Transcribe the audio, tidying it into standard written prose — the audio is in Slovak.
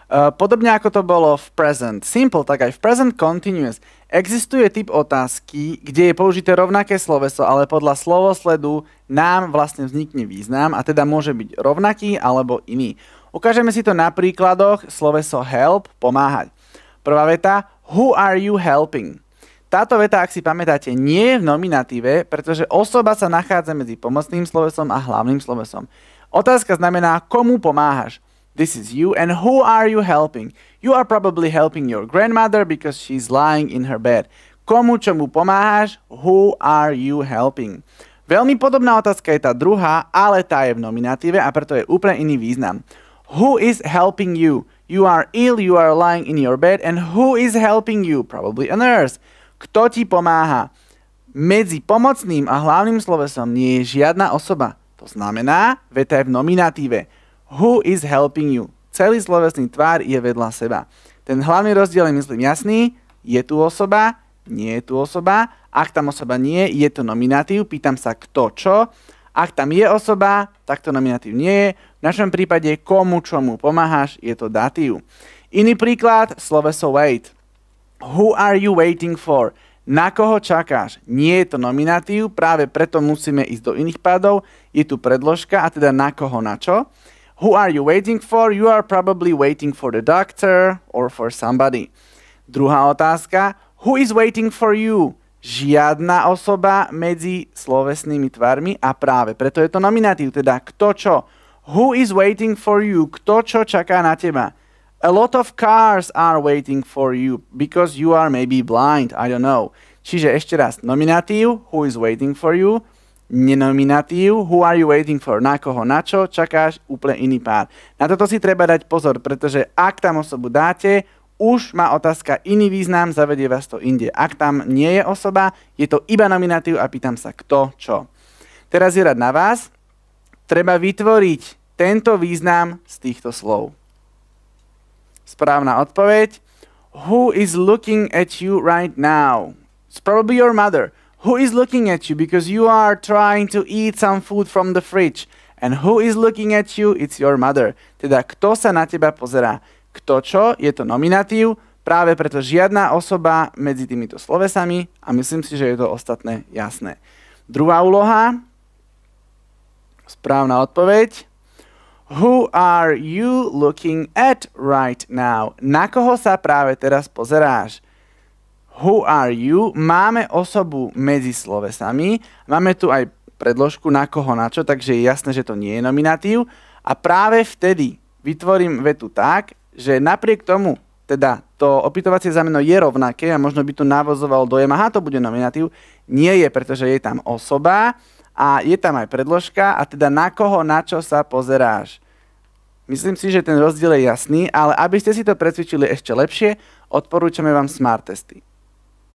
Podobne ako to bolo v present simple, tak aj v present continuous existuje typ otázky, kde je použité rovnaké sloveso, ale podľa slovosledu nám vlastne vznikne význam a teda môže byť rovnaký alebo iný. Ukážeme si to na príkladoch sloveso help, pomáhať. Prvá veta, who are you helping? Táto veta, ak si pamätáte, nie je v nominatíve, pretože osoba sa nachádza medzi pomocným slovesom a hlavným slovesom. Otázka znamená, komu pomáhaš? This is you, and who are you helping? You are probably helping your grandmother because she's lying in her bed. Komu čomu pomáhaš? Who are you helping? Veľmi podobná otázka je tá druhá, ale tá je v nominatíve a preto je úplne iný význam. Who is helping you? You are ill, you are lying in your bed, and who is helping you? Probably a nurse. Kto ti pomáha? Medzi pomocným a hlavným slovesom nie je žiadna osoba. To znamená, veta je v nominatíve. Who is helping you? Celý slovesný tvar je vedľa seba. Ten hlavný rozdiel je, myslím, jasný. Je tu osoba, nie je tu osoba. Ak tam osoba nie, je to nominatív. Pýtam sa, kto čo. Ak tam je osoba, tak to nominatív nie je. V našom prípade, komu čomu pomáhaš, je to datív. Iný príklad, sloveso wait. Who are you waiting for? Na koho čakáš? Nie je to nominatív, práve preto musíme ísť do iných pádov. Je tu predložka, a teda na koho, na čo. Who are you waiting for? You are probably waiting for the doctor or for somebody. Druhá otázka. Who is waiting for you? Žiadna osoba medzi slovesnými tvarmi a práve preto je to nominatív, teda kto čo. Who is waiting for you? Kto čo čaká na teba? A lot of cars are waiting for you because you are maybe blind. I don't know. Čiže ešte raz, nominatív, who is waiting for you, nenominatív, who are you waiting for, na koho, na čo, čakáš, úplne iný pár. Na toto si treba dať pozor, pretože ak tam osobu dáte, už má otázka iný význam, zavedie vás to inde. Ak tam nie je osoba, je to iba nominatív a pýtam sa kto, čo. Teraz je rád na vás. Treba vytvoriť tento význam z týchto slov. Správna odpoveď. Who is looking at you right now? It's probably your mother. Who is looking at you because you are trying to eat some food from the fridge? And who is looking at you? It's your mother. Teda kto sa na teba pozerá? Kto čo? Je to nominatív, práve preto žiadna osoba medzi týmito slovesami a myslím si, že je to ostatné jasné. Druhá úloha. Správna odpoveď. Who are you looking at right now? Na koho sa práve teraz pozeráš? Who are you? Máme osobu medzi slovesami. Máme tu aj predložku na koho, na čo, takže je jasné, že to nie je nominatív. A práve vtedy vytvorím vetu tak, že napriek tomu, teda to opytovacie zámeno je rovnaké a možno by tu navozoval dojem, aha, to bude nominatív. Nie je, pretože je tam osoba a je tam aj predložka a teda na koho, na čo sa pozeráš. Myslím si, že ten rozdiel je jasný, ale aby ste si to precvičili ešte lepšie, odporúčame vám smart testy.